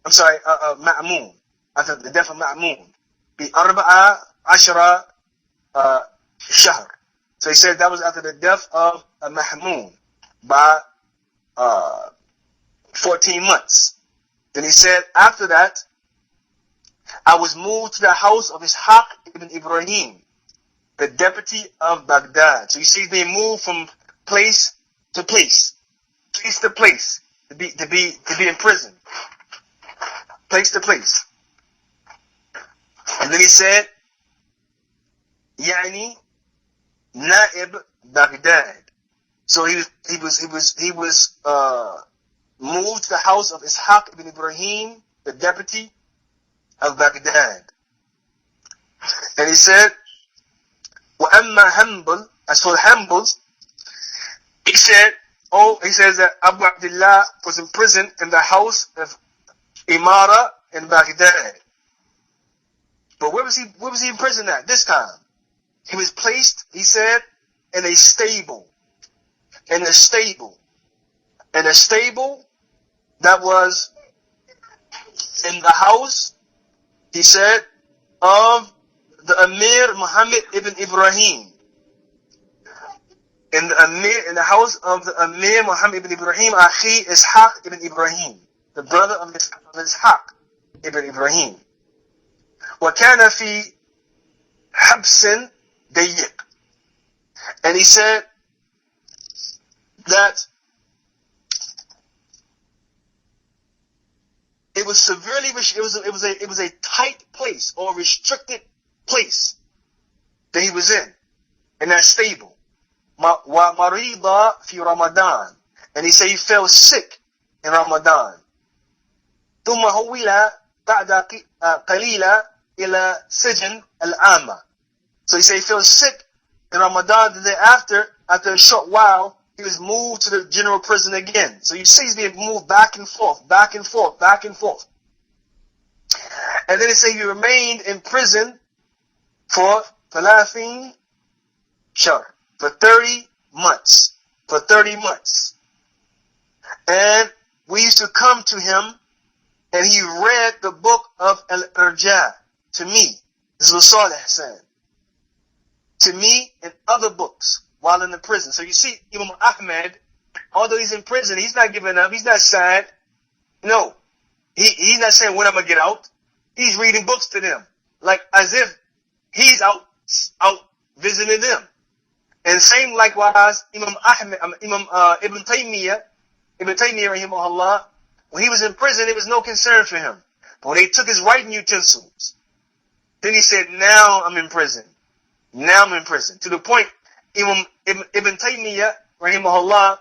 I'm sorry, Ma'mun. After the death of Ma'mun. Bi arba'a ashara shahr. So he said that was after the death of Mahmoud by 14 months. Then he said, after that, I was moved to the house of Ishaq ibn Ibrahim, the deputy of Baghdad. So you see, they moved from place to place to place, to be in prison, place to place. And then he said, Yani Naib Baghdad. So he was moved to the house of Ishaq ibn Ibrahim, the deputy of Baghdad. And he said, وَأَمَّا Hanbal, as for Hanbal, he says that Abu Abdullah was imprisoned in the house of Imara in Baghdad. But where was he imprisoned at this time? He was placed, he said, in a stable. In a stable that was in the house, he said, of the Amir Muhammad ibn Ibrahim. In the house of the Amir Muhammad ibn Ibrahim, Akhi Ishaq ibn Ibrahim, the brother of Ishaq ibn Ibrahim. وَكَانَ فِي حَبْسٍ ضَيِّقٍ. And he said that it was severely, it was a tight place or restricted place that he was in that stable. وَمَرِيضًا فِي Ramadan. And he said he fell sick in Ramadan. ثم هوِّل بعد قليلا إلى سجن العامة. So he said he fell sick in Ramadan. The day after a short while, he was moved to the general prison again. So you see he's being moved back and forth, back and forth, back and forth. And then he said he remained in prison for 30 shahr, for 30 months. For 30 months. And we used to come to him and he read the book of Al-Irja to me. This is what Saleh said. To me and other books while in the prison. So you see, Imam Ahmad, although he's in prison, he's not giving up. He's not sad. No. He's not saying when I'm going to get out. He's reading books to them. Like as if he's out visiting them. And same likewise, Ibn Taymiyyah, rahimahullah, when he was in prison, there was no concern for him. But when they took his writing utensils, then he said, now I'm in prison. Now I'm in prison. To the point, Ibn Taymiyyah, rahimahullah,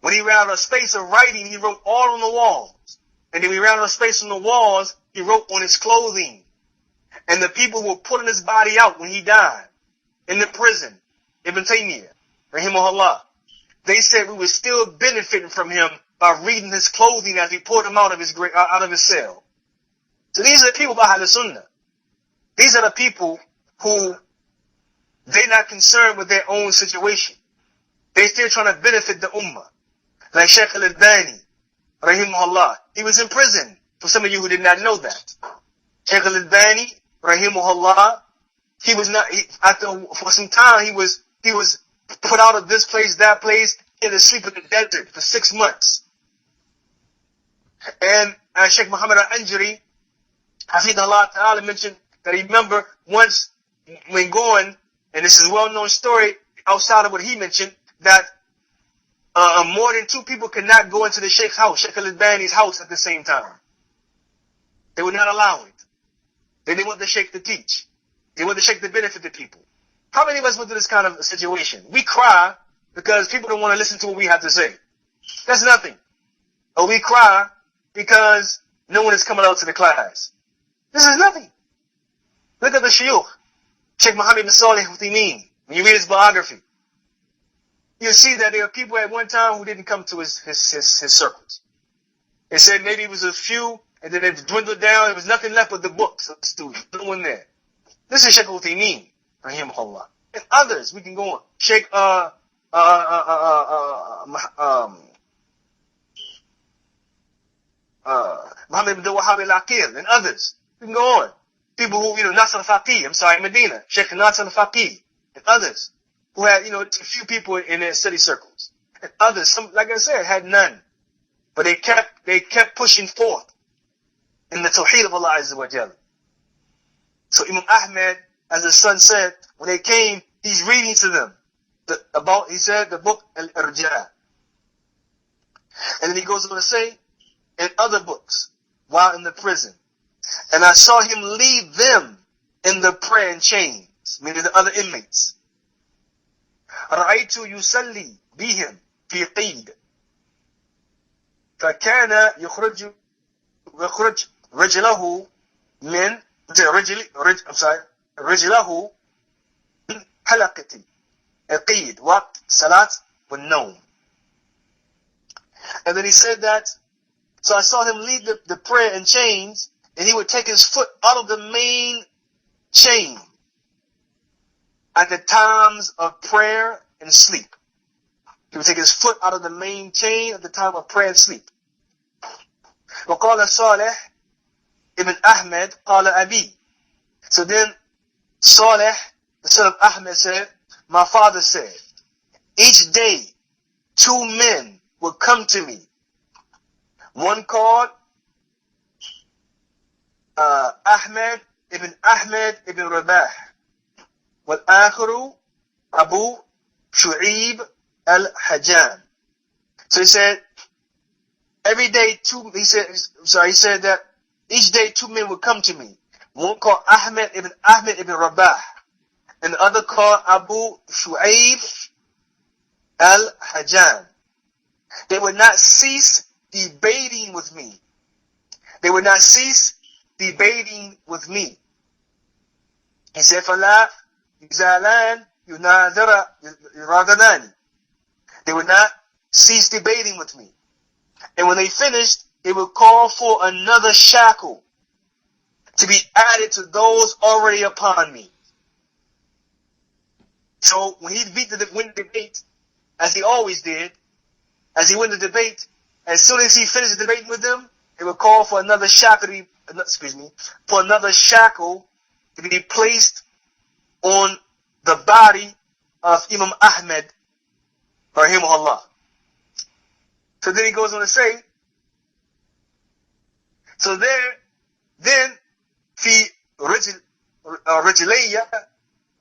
when he ran out of space of writing, he wrote all on the walls. And then when he ran out of space on the walls, he wrote on his clothing. And the people were pulling his body out when he died in the prison. Ibn Taymiyyah, rahimahullah. They said we were still benefiting from him by reading his clothing as he pulled him out of his cell. So these are the people behind the Sunnah. These are the people who they're not concerned with their own situation. They're still trying to benefit the ummah. Like Shaykh al-Albani, rahimahullah. He was in prison. For some of you who did not know that. Shaykh al-Albani, rahimahullah, he was not, for some time he was put out of this place, that place, he had to sleep in the desert for 6 months. And Sheikh Muhammad al-Anjari, Hafidullah Ta'ala, mentioned that he remember once when going, and this is a well-known story outside of what he mentioned, that more than 2 people could not go into the Sheikh's house, Sheikh al-Albani's house at the same time. They would not allow it. They didn't want the Sheikh to teach. They want the Sheikh to benefit the people. How many of us went through this kind of situation? We cry because people don't want to listen to what we have to say. That's nothing. Or we cry because no one is coming out to the class. This is nothing. Look at the Shuyukh, Sheikh Muhammad bin Salih Uthaymeen. When you read his biography, you'll see that there are people at one time who didn't come to his circles. They said maybe it was a few, and then it dwindled down. There was nothing left but the books of the students. No one there. This is Sheikh Uthaymeen, rahimahullah. And others, we can go on. Sheikh Muhammad ibn Wahhab al-Aqil and others. We can go on. People who, Nasr al-Faqih, Medina, Sheikh Nasr al-Faqih and others who had, a few people in their study circles. And others, some, like I said, had none. But they kept pushing forth in the Tawheed of Allah Azza wa Jalla. So Imam Ahmad, as the son said, when they came, he's reading to them he said, the book Al-Irja. And then he goes on to say, in other books, while in the prison. And I saw him lead them in the prayer in chains, meaning the other inmates. رأيت يصلي بهم في قيد فكان يخرج رجله من رجله من حلقة القيد وقت صلاة والنوم. And then he said that, so I saw him lead the prayer in chains, and he would take his foot out of the main chain at the times of prayer and sleep. He would take his foot out of the main chain at the time of prayer and sleep. وقال صالح ibn Ahmad قال أبي. So then Saleh, the son of Ahmad, said, my father said, each day 2 men would come to me. One called Ahmad ibn Rabah, والآخر Abu Shu'ib al-Hajjam. So he said, every day he said that each day 2 men would come to me. One called Ahmad ibn Rabah, and the other called Abu Shu'aib al-Hajjan. They would not cease debating with me. They would not cease debating with me. He said, فَلَا يُزَالَانِ يُرَادَنَانِ. They would not cease debating with me. And when they finished, they would call for another shackle to be added to those already upon me. So when he win the debate, as he always did, as he won the debate, as soon as he finished the debate with them, they would call for another shackle to be placed on the body of Imam Ahmad, rahimahullah. So then he goes on to say, so then في رجلي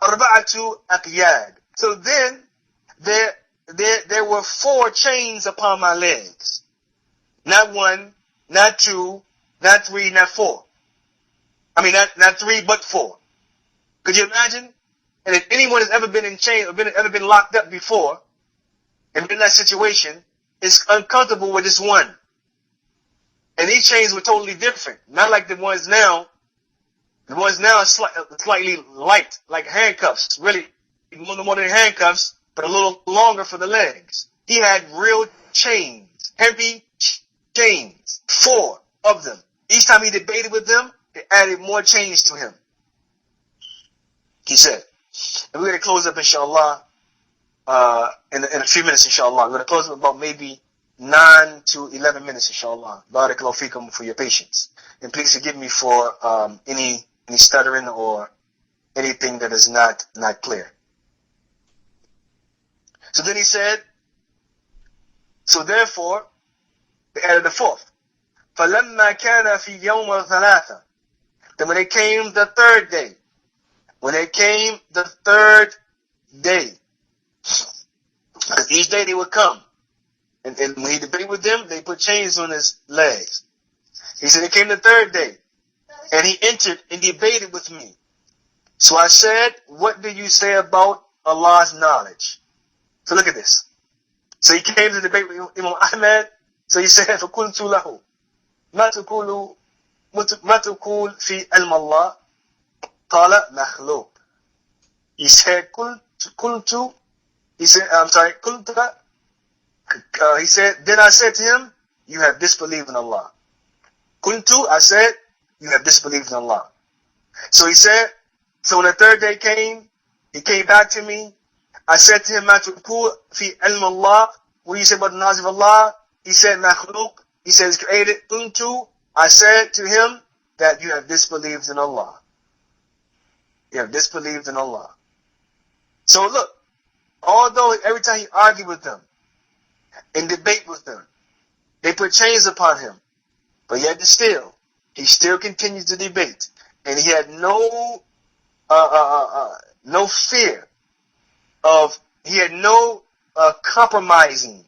أربعة أقياد. So then there were 4 chains upon my legs. Not 1, not 2, not 3, not 4. I mean, not 3, but 4. Could you imagine? And if anyone has ever been in chains or ever been locked up before and been in that situation, it's uncomfortable with this one. And these chains were totally different. Not like the ones now. The ones now are slightly light, like handcuffs. Really, more than handcuffs, but a little longer for the legs. He had real chains, heavy chains, 4 of them. Each time he debated with them, they added more chains to him. He said, and we're going to close up, inshallah, in a few minutes, inshallah. We're going to close up about maybe 9 to 11 minutes, inshallah. Barakallahu feekum for your patience. And please forgive me for any stuttering or anything that is not clear. So then he said, so therefore, they added the 4th. فَلَمَّا كَانَ فِي يَوْمَ الثَّلَاثَةِ. Then when they came the 3rd day, each day they would come. And when he debated with them, they put chains on his legs. He said, it came the 3rd day, and he entered and debated with me. So I said, what do you say about Allah's knowledge? So look at this. So he came to debate with Imam Ahmad. So he said, فَقُلْتُ لَهُ مَا تَقُولُ فِي عِلْمَ اللَّهِ قَالَ مَخْلُوقٌ. He said, قُلْتُ. He said, he said, then I said to him, you have disbelieved in Allah. Kuntu, I said, you have disbelieved in Allah. So he said, so when the 3rd day came, he came back to me. I said to him, Ma tuqul fi ilm Allah. What do you say about the knowledge of Allah? He said, Makhluq. He said, it's created. Kuntu, I said to him that you have disbelieved in Allah. You have disbelieved in Allah. So look, although every time he argued with them, in debate with them, they put chains upon him, but yet still, he still continued to debate, and he had no fear of, he had no compromising.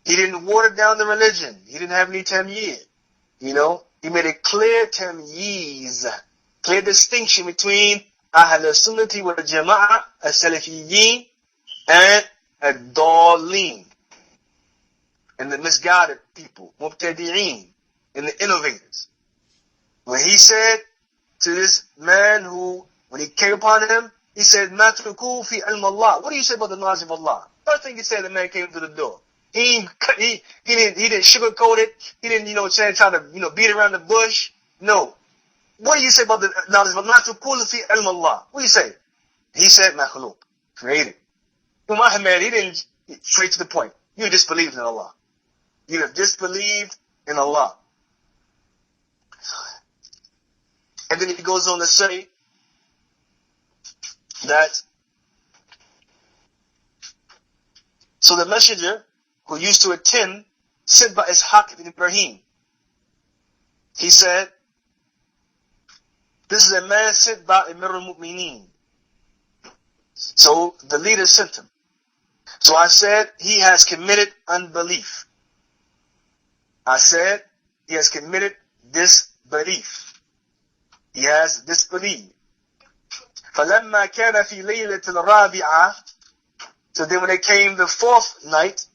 He didn't water down the religion. He didn't have any tamyiz. He made a clear tamyiz, clear distinction between Ahl Sunnati wal Jama'ah, as-Salafiyyin, and ad-Dallin, and the misguided people, Mubtadi'een, and the innovators. When he said to this man when he came upon him, he said, Ma tuqul fi ilm Allah. What do you say about the knowledge of Allah? First thing he said, the man came to the door. He didn't sugarcoat it. He didn't, try to, beat around the bush. No. What do you say about the knowledge of Allah? Ma tuqul fi ilm Allah. What do you say? He said, Makhluq, created. Imam Ahmad, he didn't, straight to the point. You disbelieved in Allah. You have disbelieved in Allah. And then he goes on to say that, so the messenger who used to attend sent by Ishaq ibn Ibrahim, he said, this is a man sent by Amir al-Mu'mineen. So the leader sent him. So I said, he has committed unbelief. I said, he has committed disbelief. He has disbelieved. فَلَمَّا كَانَ فِي لَيْلَةِ الرَّابِعَةِ. So then when it came the fourth night,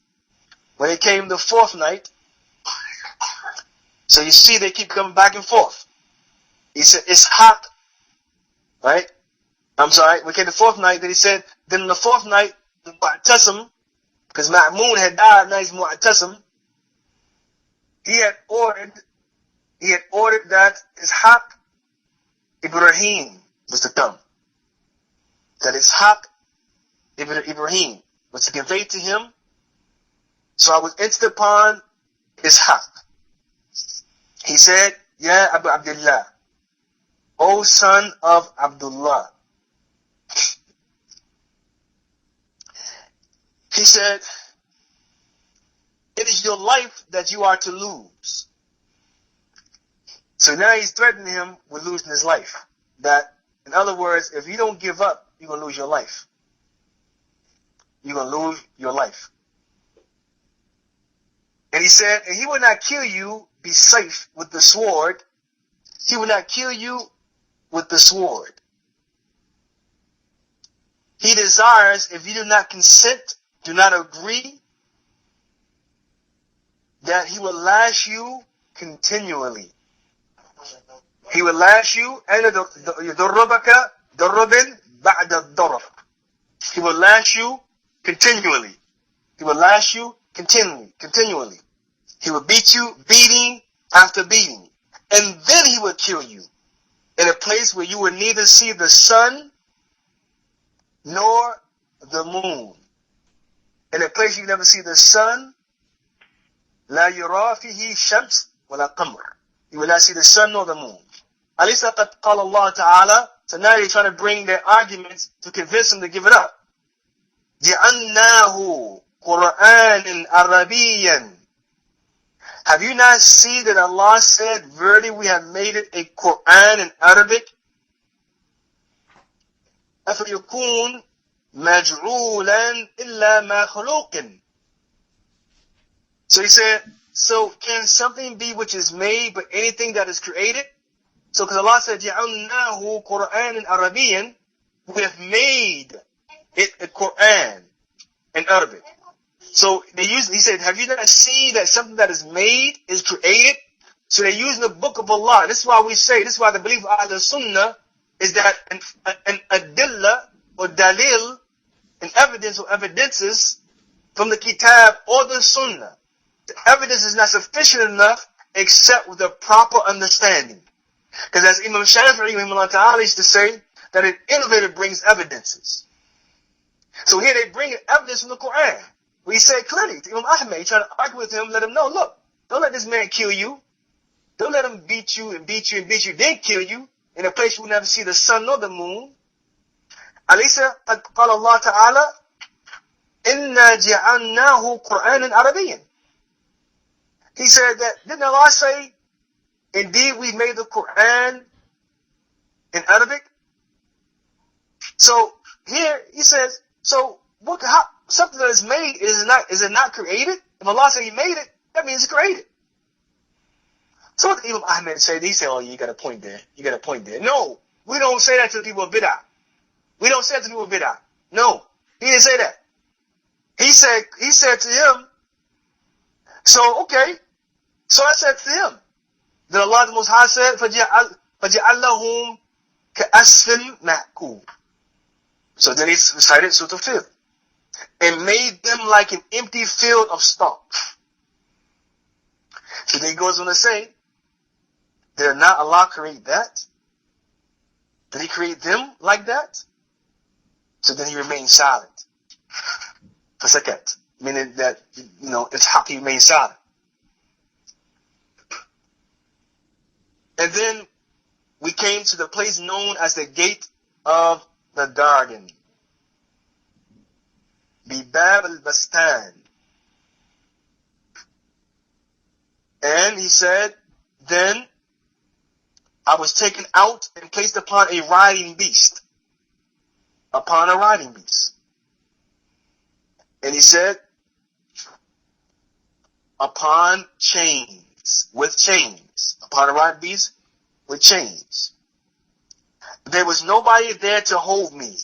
so you see they keep coming back and forth. He said, Ishaq, right? I'm sorry, when it came the fourth night, then he said, then on the fourth night, the Mu'tasim, because Ma'mun had died, now he's Mu'tasim, he had ordered that Ishaq Ibrahim was to come. That Ishaq Ibrahim was to convey to him. So I was instant upon Ishaq. He said, Ya Abu Abdullah, O son of Abdullah. He said, it is your life that you are to lose. So now he's threatening him with losing his life. That, in other words, if you don't give up, you're going to lose your life. You're going to lose your life. And he said, and he will not kill you, be safe with the sword. He will not kill you with the sword. He desires, if you do not consent, do not agree, that he will lash you continually. He will lash you, and he will lash you continually. He will lash you continually. He will beat you, beating after beating. And then he will kill you in a place where you will neither see the sun nor the moon. In a place you never see the sun, لا يرى فيه شمس ولا قمر. You will not see the sun nor the moon. أليس قد قال الله تعالى. So now they're trying to bring their arguments to convince them to give it up. جعلناه قرآنا عربيا. Have you not seen that Allah said, verily we have made it a Quran in Arabic? أفيكون مجعولا إلا ما خلوق. So he said, so can something be which is made but anything that is created? So because Allah said, جعلناه قرآنا عربيا, we have made it a Quran in Arabic. So he said, have you not seen that something that is made is created? So they're using the book of Allah. This is why this is why the belief of Ahl Sunnah is that an adillah or dalil, an evidence or evidences from the kitab or the sunnah. The evidence is not sufficient enough except with a proper understanding. Because as Imam Shafi'i used to say, that an innovator brings evidences. So here they bring evidence from the Quran. We say clearly to Imam Ahmad, trying to argue with him, let him know, look, don't let this man kill you. Don't let him beat you and beat you and beat you, then kill you in a place you will never see the sun nor the moon. Alaysa qad qala Allah Ta'ala, inna ja'alnahu Qur'anan Arabiyyan. He said that, didn't Allah say, indeed we made the Quran in Arabic? So here he says, so something that is made, is it not created? If Allah said he made it, that means it's created. So what Imam Ahmad said, he said, oh, you got a point there. You got a point there. No, we don't say that to the people of Bid'ah. We don't say that to the people of Bid'ah. No, he didn't say that. He said to him, so okay, so I said to him, that Allah the Most High said, فَجَعَلَّهُمْ كَأَسْفٍ مَأْكُولٍ. So then he recited Surah Al-Fil, and made them like an empty field of stalks. So then he goes on to say, did not Allah create that? Did he create them like that? So then he remained silent. For sakat, meaning that, it's how he remained silent. And then we came to the place known as the gate of the garden. Bibab al-Bastan. And he said, then I was taken out and placed upon a riding beast. Upon a riding beast. And he said, upon chains, with chains, upon a wild beast with chains. There was nobody there to hold me.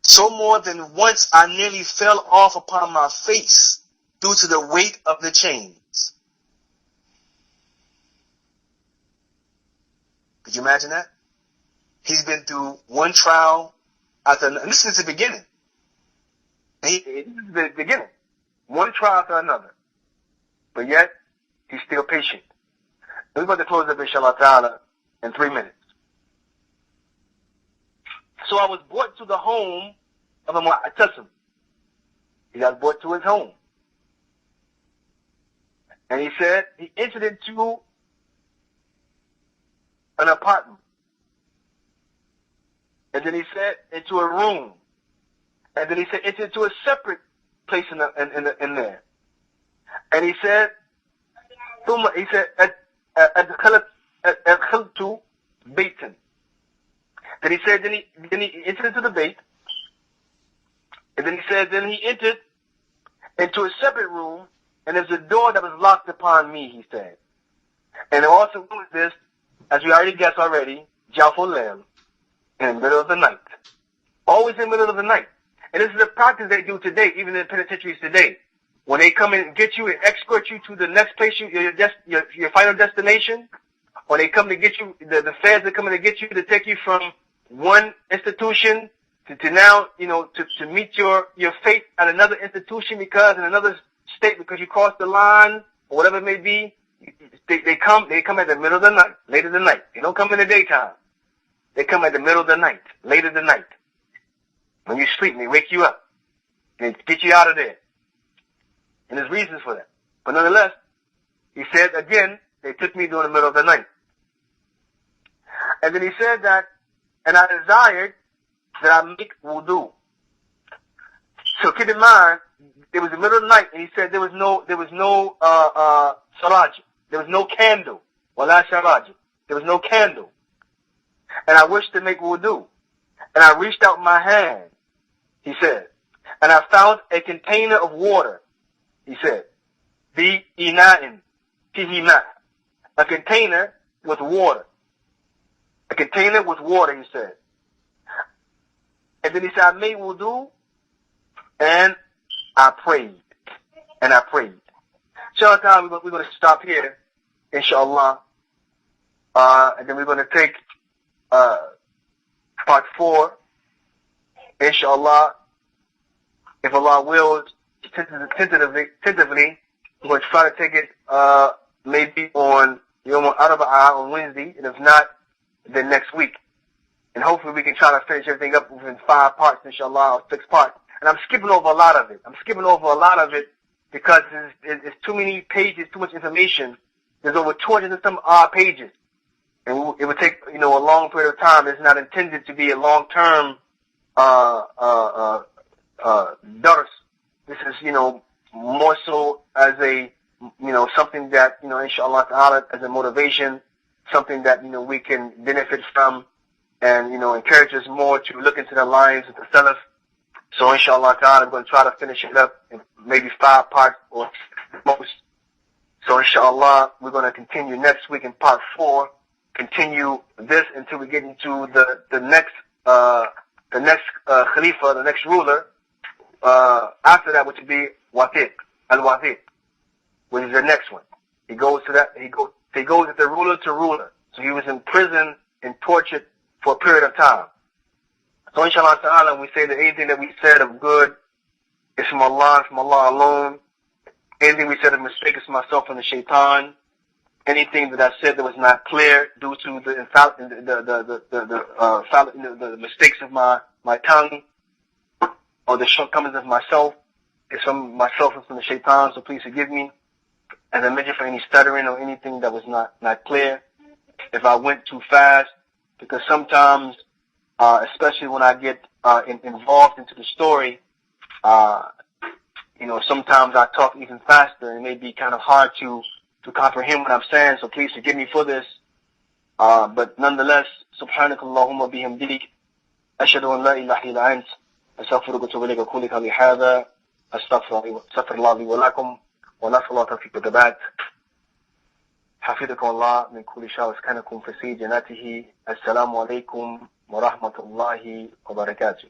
So more than once I nearly fell off upon my face due to the weight of the chains. Could you imagine that? He's been through one trial after another. This is the beginning. This is the beginning. One trial after another. But yet, he's still patient. We're about to close up, inshallah ta'ala, in 3 minutes. So I was brought to the home of a mu'tasim. He got brought to his home. And he said he entered into an apartment. And then he said into a room. And then he said entered into a separate place in there. And he said, أدخلت بيتا. Then he said, then he entered into the bait. And then he said, then he entered into a separate room, and there's a door that was locked upon me, he said. And it also was this, as we already guessed already, Jawful Lamb, in the middle of the night. Always in the middle of the night. And this is a practice they do today, even in penitentiaries today. When they come and get you and escort you to the next place, your final destination, when they come to get you, the feds are coming to get you to take you from one institution to now, to meet your fate at another institution because in another state because you crossed the line or whatever it may be. They come at the middle of the night, late in the night. They don't come in the daytime. They come at the middle of the night, late in the night. When you sleep, and they wake you up. They get you out of there. And there's reasons for that. But nonetheless, he said again, they took me during the middle of the night. And then he said that, and I desired that I make wudu. So keep in mind, it was the middle of the night, and he said there was no saraj. There was no candle. Wala saraj. There was no candle. And I wished to make wudu. And I reached out my hand, he said, and I found a container of water, he said. Bi ina'in fihi ma'. A container with water. A container with water, he said. And then he said, I made wudu, and I prayed. And I prayed. Inshallah, we're going to stop here, inshallah. And then we're going to take part 4, inshallah. If Allah wills, tentatively, we're going to try to take it maybe on Yawm al-Arba'ah on Wednesday, and if not, then next week. And hopefully we can try to finish everything up within 5 parts, inshallah, or 6 parts. And I'm skipping over a lot of it. Because it's too many pages, too much information. There's over 200 and some odd pages. And it would take, a long period of time. It's not intended to be a long-term, dars. This is, more so as a, something that, inshallah ta'ala, as a motivation, something that, we can benefit from and, encourage us more to look into the lines of the Salaf. So inshallah ta'ala, I'm going to try to finish it up in maybe 5 parts or most. So inshallah, we're going to continue next week in part 4, continue this until we get into the next Khalifa, the next ruler, after that, which would be Al-Wathiq, which is the next one. He goes as the ruler to ruler. So he was in prison and tortured for a period of time. So inshallah ta'ala, we say that anything that we said of good is from Allah alone. Anything we said of mistake is from myself and the shaitan. Anything that I said that was not clear due to the mistakes of my tongue or the shortcomings of myself is from myself and from the shaitan, so please forgive me. As I mentioned, for any stuttering or anything that was not clear. If I went too fast, because sometimes especially when I get involved into the story, sometimes I talk even faster, and it may be kind of hard to comprehend what I'm saying, so please forgive me for this. But nonetheless, subhanakallahumma bihamdik, ashhadu an la ilaha illa ant, astaghfiruka wa atubu ilayk, qawli hadha, astaghfirullah li wa lakum. ونسأل الله توفيق الثبات. حفظكم الله من كل شر واسكنكم في سيد جناته. السلام عليكم ورحمة الله وبركاته.